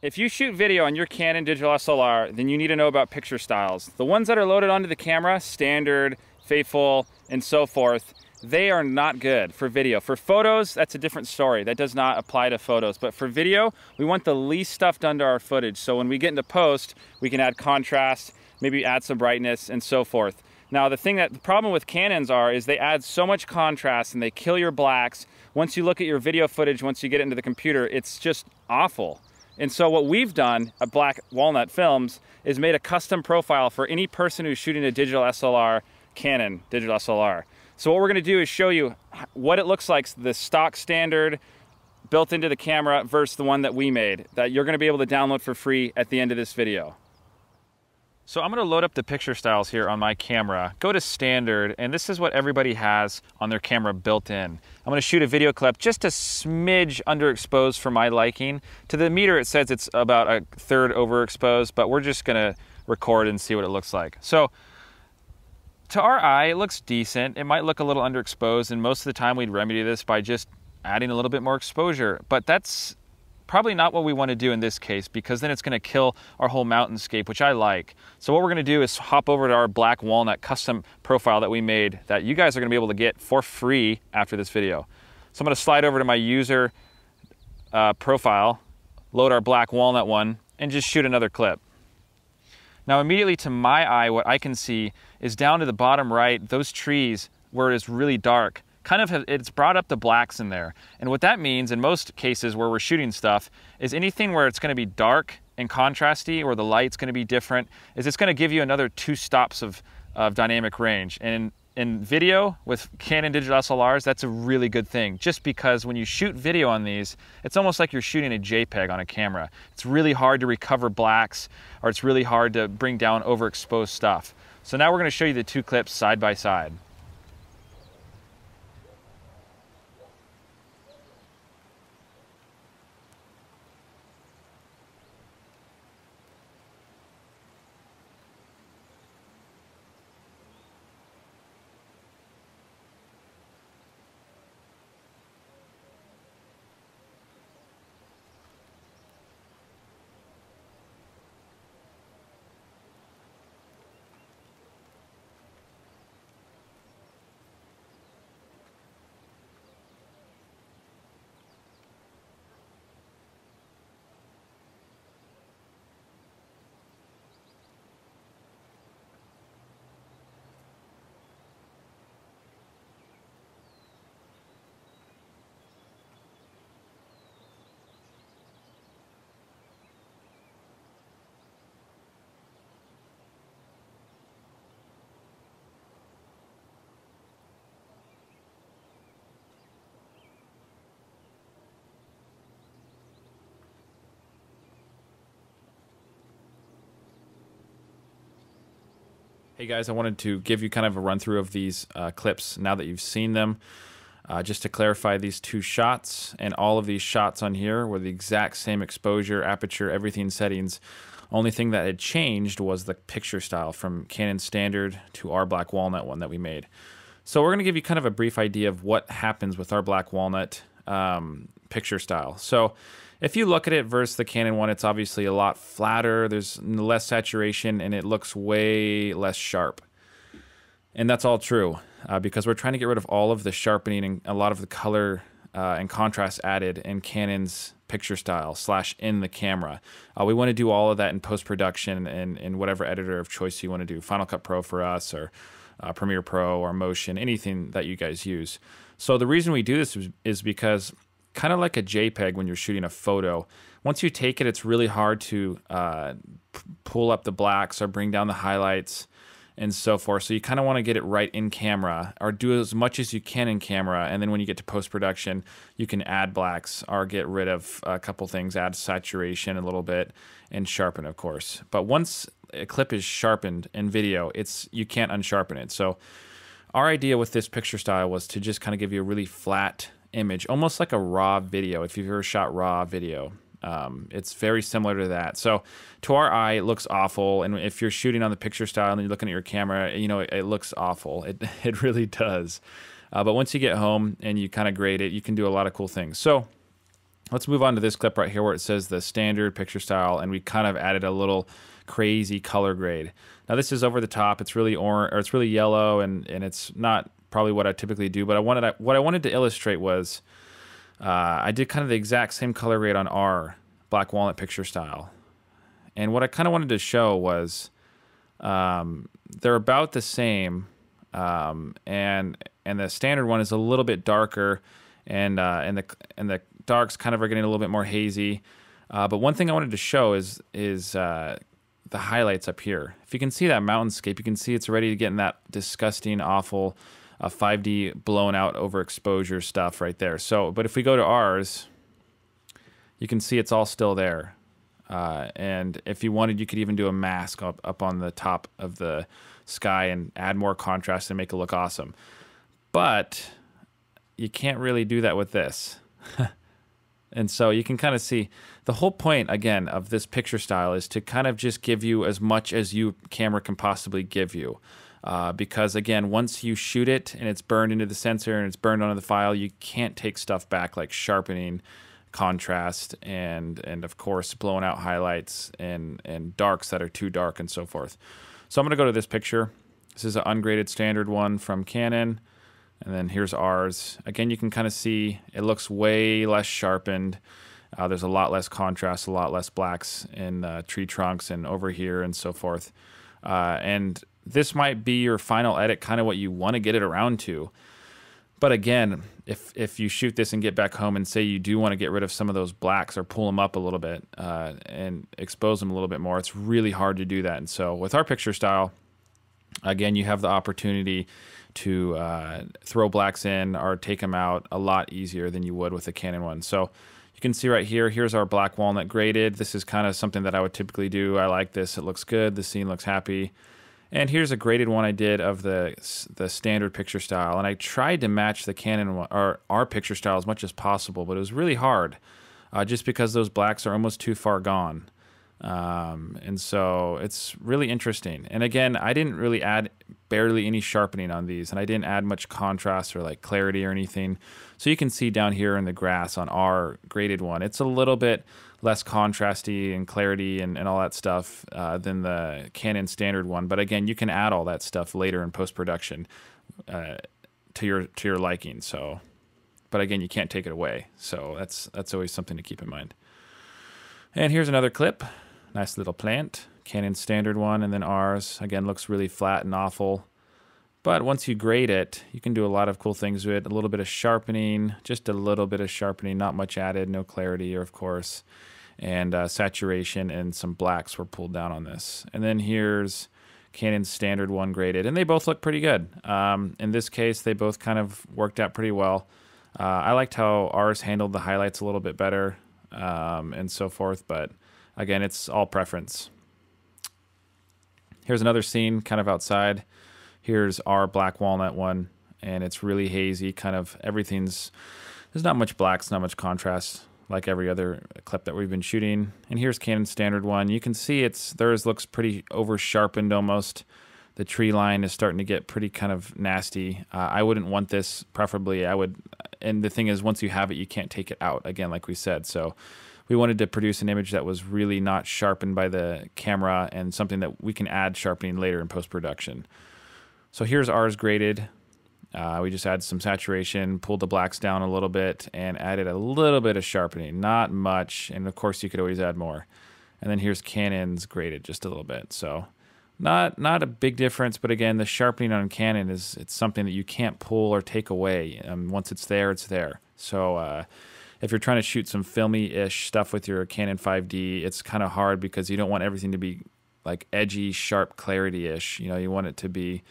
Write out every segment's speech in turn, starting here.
if you shoot video on your Canon digital SLR, then you need to know about picture styles. The ones that are loaded onto the camera, standard, faithful, and so forth, they are not good for video. For photos, that's a different story. That does not apply to photos. But for video, we want the least stuff done to our footage. So when we get into post, we can add contrast, maybe add some brightness, and so forth. Now, the problem with Canons is they add so much contrast and they kill your blacks. Once you look at your video footage, once you get it into the computer, it's just awful. And so what we've done at Black Walnut Films is made a custom profile for any person who's shooting a digital SLR, Canon digital SLR. So what we're gonna do is show you what it looks like, the stock standard built into the camera versus the one that we made, that you're gonna be able to download for free at the end of this video. So I'm gonna load up the picture styles here on my camera, go to standard, and this is what everybody has on their camera built in. I'm gonna shoot a video clip just a smidge underexposed for my liking. To the meter it says it's about a third overexposed, but we're just gonna record and see what it looks like. So to our eye, it looks decent. It might look a little underexposed, and most of the time we'd remedy this by just adding a little bit more exposure, but that's probably not what we want to do in this case, because then it's going to kill our whole mountainscape, which I like. So what we're going to do is hop over to our Black Walnut custom profile that we made that you guys are going to be able to get for free after this video. So I'm going to slide over to my user profile, load our Black Walnut one, and just shoot another clip. Now immediately to my eye, what I can see is down to the bottom right, those trees where it is really dark, it's brought up the blacks in there. And what that means in most cases where we're shooting stuff is anything where it's gonna be dark and contrasty, or the light's gonna be different, is it's gonna give you another 2 stops of dynamic range. And in video with Canon digital SLRs, that's a really good thing, just because when you shoot video on these, it's almost like you're shooting a JPEG on a camera. It's really hard to recover blacks, or it's really hard to bring down overexposed stuff. So now we're gonna show you the 2 clips side by side. Hey guys, I wanted to give you kind of a run through of these clips now that you've seen them. Just to clarify, these 2 shots and all of these shots on here were the exact same exposure, aperture, everything settings. Only thing that had changed was the picture style from Canon standard to our Black Walnut one that we made. So we're going to give you kind of a brief idea of what happens with our Black Walnut picture style. So if you look at it versus the Canon one, it's obviously a lot flatter, there's less saturation, and it looks way less sharp. And that's all true, because we're trying to get rid of all of the sharpening and a lot of the color and contrast added in Canon's picture style / in the camera. We want to do all of that in post-production and in whatever editor of choice you want to do, Final Cut Pro for us, or Premiere Pro, or Motion, anything that you guys use. So the reason we do this is because, kind of like a JPEG when you're shooting a photo, once you take it, it's really hard to pull up the blacks or bring down the highlights and so forth. So you kind of want to get it right in camera, or do as much as you can in camera, and then when you get to post-production, you can add blacks or get rid of a couple things, add saturation a little bit, and sharpen, of course. But once a clip is sharpened in video, you can't unsharpen it. So our idea with this picture style was to just kind of give you a really flat image, almost like a raw video. If you've ever shot raw video, it's very similar to that. So to our eye, it looks awful. And if you're shooting on the picture style and you're looking at your camera, you know, it looks awful. It really does. But once you get home and you kind of grade it, you can do a lot of cool things. So Let's move on to this clip right here where it says the standard picture style, and we kind of added a little crazy color grade. Now this is over the top. It's really orange, or it's really yellow, and it's not probably what I typically do. But what I wanted to illustrate was I did kind of the exact same color grade on our Black Walnut picture style, and what I kind of wanted to show was they're about the same, and the standard one is a little bit darker, and the darks kind of are getting a little bit more hazy. But one thing I wanted to show is the highlights up here. If you can see that mountainscape, you can see it's ready to get in that disgusting, awful 5D blown out overexposure stuff right there. So, but if we go to ours, you can see it's all still there. And if you wanted, you could even do a mask up on the top of the sky and add more contrast and make it look awesome. But you can't really do that with this. And so you can kind of see the whole point, again, of this picture style is to kind of just give you as much as your camera can possibly give you. Because, again, once you shoot it and it's burned into the sensor and it's burned onto the file, you can't take stuff back like sharpening, contrast, and of course, blown out highlights and darks that are too dark and so forth. So I'm going to go to this picture. This is an ungraded standard one from Canon. And then here's ours. Again, you can kind of see it looks way less sharpened. There's a lot less contrast, a lot less blacks in tree trunks and over here and so forth. And this might be your final edit, kind of what you want to get it around to. But again, if you shoot this and get back home and say you do want to get rid of some of those blacks or pull them up a little bit and expose them a little bit more, it's really hard to do that. And so with our picture style, again, you have the opportunity to throw blacks in or take them out a lot easier than you would with a Canon one. So you can see right here, here's our Black Walnut graded. This is kind of something that I would typically do. I like this. It looks good. The scene looks happy. And here's a graded one I did of the standard picture style. And I tried to match the Canon one, or our picture style as much as possible, but it was really hard just because those blacks are almost too far gone. And so it's really interesting. And again, I didn't really add barely any sharpening on these, and I didn't add much contrast or like clarity or anything. So you can see down here in the grass on our graded one, it's a little bit less contrasty and clarity and all that stuff than the Canon standard one. But again, you can add all that stuff later in post-production to your liking. So, but again, you can't take it away. So that's always something to keep in mind. And here's another clip. Nice little plant. Canon standard one, and then ours. Again, looks really flat and awful. But once you grade it, you can do a lot of cool things with it. A little bit of sharpening, just a little bit of sharpening, not much added, no clarity, of course. And saturation and some blacks were pulled down on this. And then here's Canon standard one graded, and they both look pretty good. In this case, they both kind of worked out pretty well. I liked how ours handled the highlights a little bit better and so forth, but again, it's all preference. Here's another scene kind of outside. Here's our Black Walnut one, and it's really hazy, kind of there's not much blacks, not much contrast like every other clip that we've been shooting. And here's Canon standard one. You can see theirs looks pretty over sharpened almost. The tree line is starting to get pretty kind of nasty. I wouldn't want this, preferably. And the thing is, once you have it, you can't take it out, again, like we said. So we wanted to produce an image that was really not sharpened by the camera and something that we can add sharpening later in post-production. So here's ours graded. We just added some saturation, pulled the blacks down a little bit, and added a little bit of sharpening. Not much, and of course you could always add more. And then here's Canon's graded just a little bit. So not a big difference, but again, the sharpening on Canon it's something that you can't pull or take away. Once it's there, it's there. So if you're trying to shoot some filmy-ish stuff with your Canon 5D, it's kind of hard because you don't want everything to be like edgy, sharp, clarity-ish. You know, you want it to be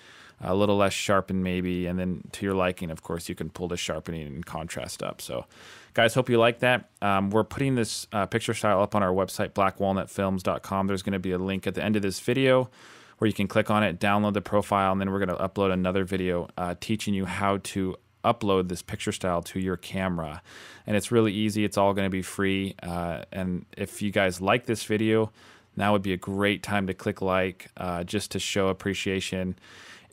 a little less sharpened maybe, and then to your liking, of course, you can pull the sharpening and contrast up. So, guys, hope you like that. We're putting this picture style up on our website, blackwalnutfilms.com. There's going to be a link at the end of this video where you can click on it, download the profile, and then we're going to upload another video teaching you how to upload this picture style to your camera. And it's really easy. It's all going to be free. And if you guys like this video, now would be a great time to click like just to show appreciation.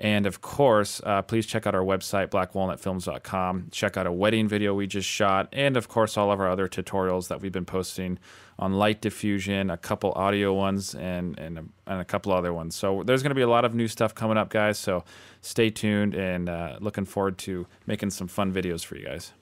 And of course, please check out our website, blackwalnutfilms.com. Check out a wedding video we just shot, and of course, all of our other tutorials that we've been posting on light diffusion, a couple audio ones, and a couple other ones. So there's going to be a lot of new stuff coming up, guys. So stay tuned, and looking forward to making some fun videos for you guys.